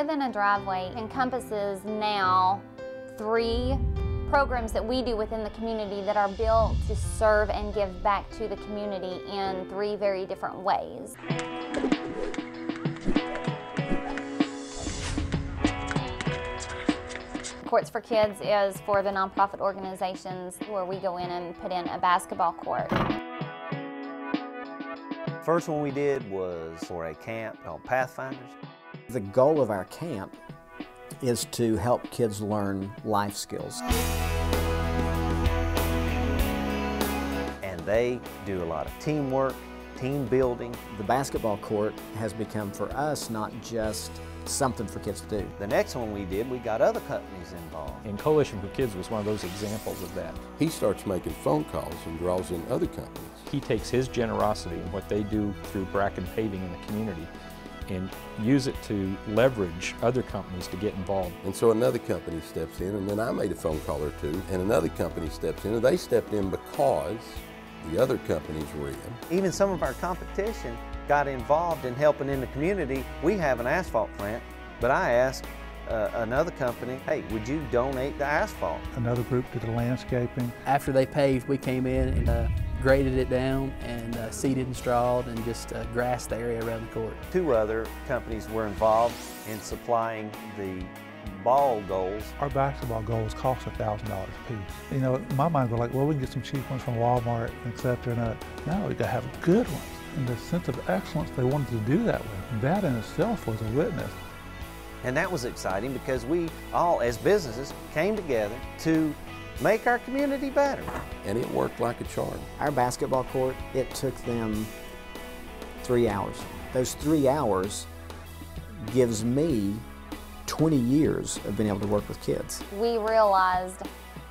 More Than a Driveway encompasses now 3 programs that we do within the community that are built to serve and give back to the community in 3 very different ways. Courts for Kids is for the nonprofit organizations where we go in and put in a basketball court. First one we did was for a camp called Pathfinders. The goal of our camp is to help kids learn life skills. And they do a lot of teamwork, team building. The basketball court has become for us not just something for kids to do. The next one we did, we got other companies involved. And Coalition for Kids was one of those examples of that. He starts making phone calls and draws in other companies. He takes his generosity and what they do through Bracken Paving in the community and use it to leverage other companies to get involved. And so another company steps in, and then I made a phone call or two, and another company steps in, and they stepped in because the other companies were in. Even some of our competition got involved in helping in the community. We have an asphalt plant, but I asked another company, hey, would you donate the asphalt? Another group did the landscaping. After they paved, we came in and graded it down and seeded and strawed and just grassed the area around the court. 2 other companies were involved in supplying the ball goals. Our basketball goals cost $1,000 a piece. You know, in my mind, we're like, well, we can get some cheap ones from Walmart, etc. No, we got to have good ones. And the sense of excellence they wanted to do that with, that in itself was a witness. And that was exciting because we all, as businesses, came together to make our community better. And it worked like a charm. Our basketball court, it took them 3 hours. Those 3 hours gives me 20 years of being able to work with kids. We realized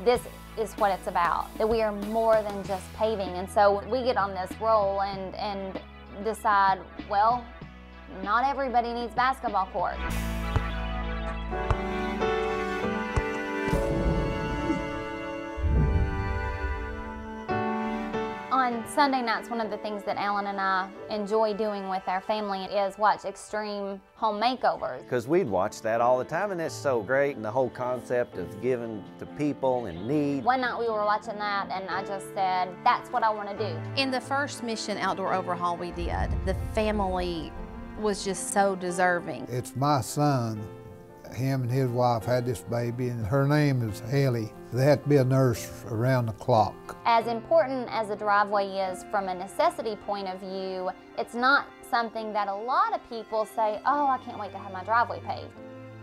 this is what it's about, that we are more than just paving. And so we get on this roll and decide, well, not everybody needs basketball court. On Sunday nights, one of the things that Alan and I enjoy doing with our family is watch extreme home makeovers. Because we'd watch that all the time, and it's so great, and the whole concept of giving to people in need. One night we were watching that, and I just said, that's what I want to do. In the first Mission outdoor overhaul we did, the family was just so deserving. It's my son. Him and his wife had this baby, and her name is Hively. They had to be a nurse around the clock. As important as a driveway is from a necessity point of view, it's not something that a lot of people say, oh, I can't wait to have my driveway paved,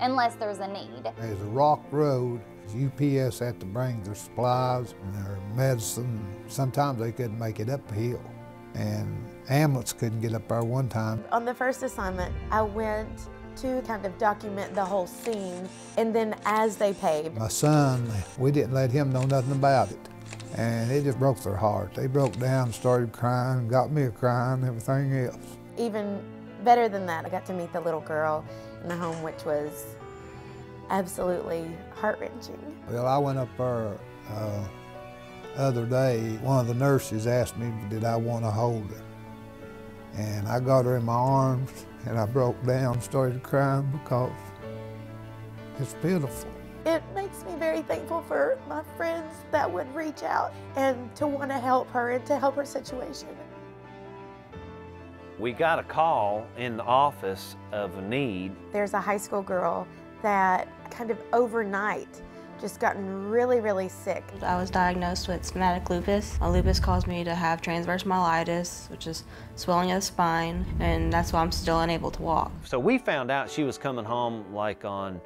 unless there's a need. There's a rock road. UPS had to bring their supplies and their medicine. Sometimes they couldn't make it uphill, and ambulance couldn't get up there one time. On the first assignment, I went to kind of document the whole scene, and then as they paved. My son, we didn't let him know nothing about it, and it just broke their heart. They broke down, started crying, got me crying, everything else. Even better than that, I got to meet the little girl in the home, which was absolutely heart-wrenching. Well, I went up there other day. One of the nurses asked me, did I want to hold her? And I got her in my arms, and I broke down, started crying because it's beautiful. It makes me very thankful for my friends that would reach out and to want to help her and to help her situation. We got a call in the office of a need. There's a high school girl that kind of overnight just gotten really, really sick. I was diagnosed with somatic lupus. Lupus caused me to have transverse myelitis, which is swelling of the spine, and that's why I'm still unable to walk. So we found out she was coming home like on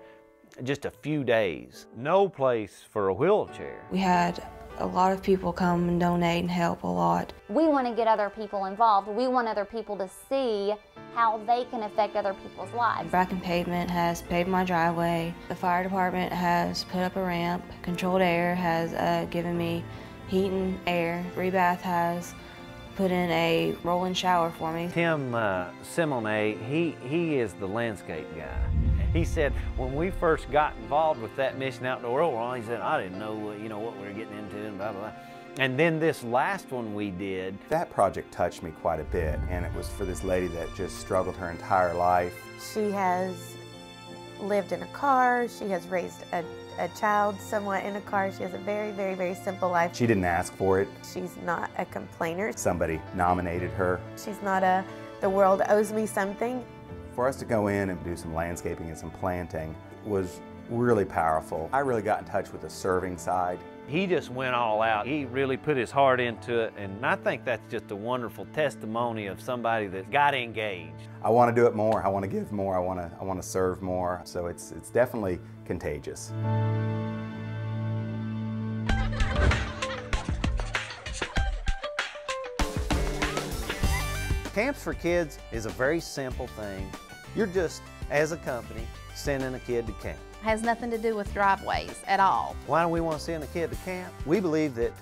just a few days. No place for a wheelchair. We had a lot of people come and donate and help a lot. We want to get other people involved. We want other people to see how they can affect other people's lives. Bracken Pavement has paved my driveway. The fire department has put up a ramp. Controlled Air has given me heat and air. Rebath has put in a roll-in shower for me. Tim Simone, he is the landscape guy. He said when we first got involved with that Mission Outdoor Overhaul, he said, I didn't know, what we were getting into and blah, blah, blah. And then this last one we did. That project touched me quite a bit, and it was for this lady that just struggled her entire life. She has lived in a car. She has raised a child somewhat in a car. She has a very, very, very simple life. She didn't ask for it. She's not a complainer. Somebody nominated her. She's not the world owes me something. For us to go in and do some landscaping and some planting was really powerful. I really got in touch with the serving side. He just went all out. He really put his heart into it, and I think that's just a wonderful testimony of somebody that got engaged. I want to do it more. I want to give more. I want to serve more. So it's definitely contagious. Camps for Kids is a very simple thing. You're just, as a company, sending a kid to camp. Has nothing to do with driveways at all. Why do we want to send a kid to camp? We believe that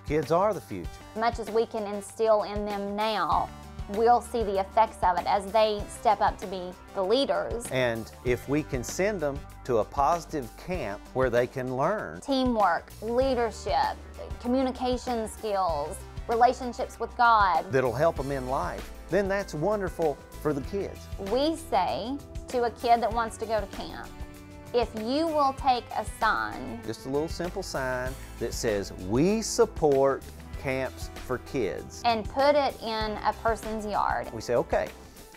kids are the future. As much as we can instill in them now, we'll see the effects of it as they step up to be the leaders. And if we can send them to a positive camp where they can learn Teamwork, leadership, communication skills, relationships with God, that'll help them in life, then that's wonderful for the kids. We say to a kid that wants to go to camp, if you will take a sign, just a little simple sign that says, "We support camps for kids," and put it in a person's yard. We say, okay,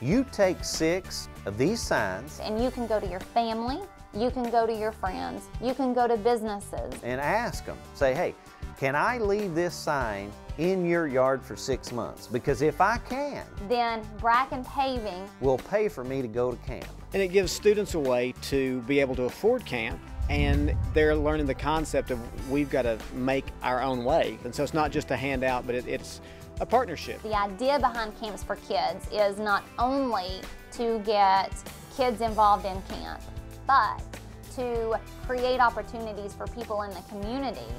you take 6 of these signs, and you can go to your family, you can go to your friends, you can go to businesses, and ask them, say, hey, can I leave this sign in your yard for 6 months? Because if I can, then Bracken Paving will pay for me to go to camp. And it gives students a way to be able to afford camp, and they're learning the concept of we've got to make our own way. And so it's not just a handout, but it's a partnership. The idea behind Camps for Kids is not only to get kids involved in camp, but to create opportunities for people in the community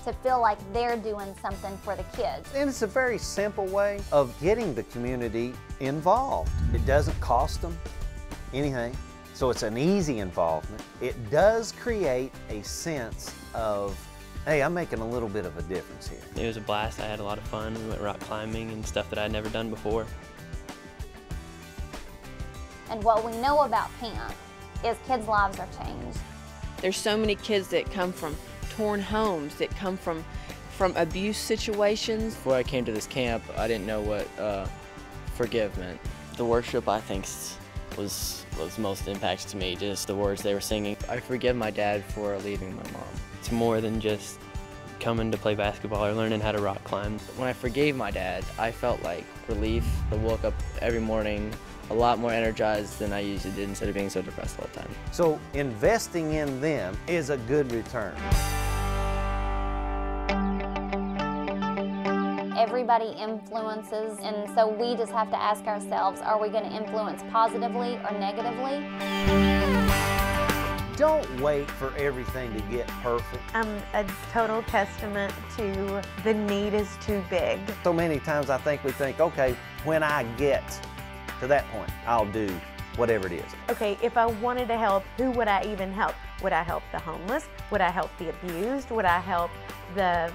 to feel like they're doing something for the kids. And it's a very simple way of getting the community involved. It doesn't cost them anything, so it's an easy involvement. It does create a sense of, hey, I'm making a little bit of a difference here. It was a blast. I had a lot of fun. We went rock climbing and stuff that I'd never done before. And what we know about camp is kids' lives are changed. There's so many kids that come from torn homes, that come from abuse situations. Before I came to this camp, I didn't know what forgive meant. The worship, I think, was most impacts to me, just the words they were singing. I forgive my dad for leaving my mom. It's more than just coming to play basketball or learning how to rock climb. When I forgave my dad, I felt like relief. I woke up every morning a lot more energized than I usually did instead of being so depressed all the time. So investing in them is a good return. Everybody influences, and so we just have to ask ourselves, are we going to influence positively or negatively? Don't wait for everything to get perfect. I'm a total testament to the need is too big. So many times I think we think, okay, when I get to that point, I'll do whatever it is. Okay, if I wanted to help, who would I even help? Would I help the homeless? Would I help the abused? Would I help the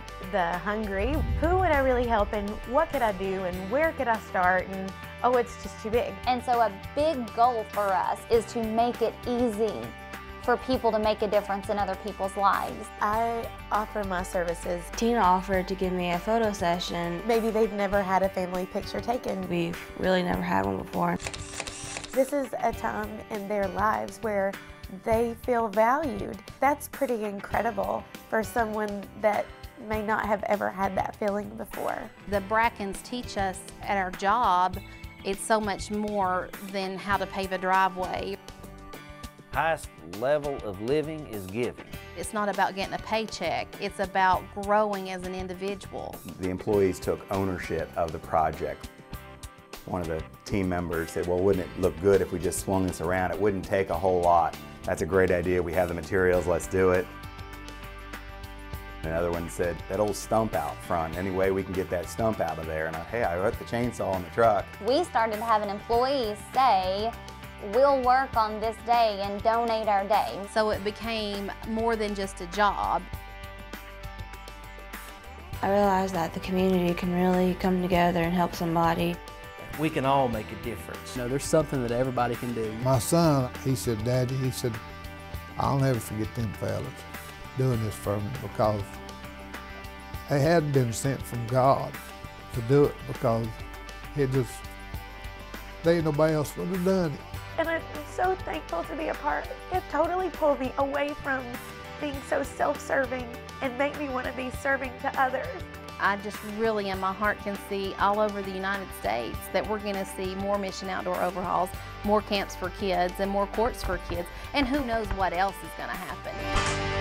hungry? Who would I really help, and what could I do, and where could I start? And oh, it's just too big. And so a big goal for us is to make it easy for people to make a difference in other people's lives. I offer my services. Tina offered to give me a photo session. Maybe they've never had a family picture taken. We've really never had one before. This is a time in their lives where they feel valued. That's pretty incredible for someone that may not have ever had that feeling before. The Brackens teach us at our job, it's so much more than how to pave a driveway. Highest level of living is giving. It's not about getting a paycheck, it's about growing as an individual. The employees took ownership of the project. One of the team members said, well, wouldn't it look good if we just swung this around? It wouldn't take a whole lot. That's a great idea. We have the materials, let's do it. Another one said, that old stump out front, any way we can get that stump out of there. And hey, I put the chainsaw in the truck. We started having employees say, we'll work on this day and donate our day. So it became more than just a job. I realized that the community can really come together and help somebody. We can all make a difference. You know, there's something that everybody can do. My son, he said, Daddy, he said, I'll never forget them fellas doing this for me, because they hadn't been sent from God to do it, because there ain't nobody else would have done it. And I'm so thankful to be a part. It totally pulled me away from being so self-serving and made me want to be serving to others. I just really in my heart can see all over the United States that we're going to see more mission outdoor overhauls, more camps for kids, and more courts for kids, and who knows what else is going to happen.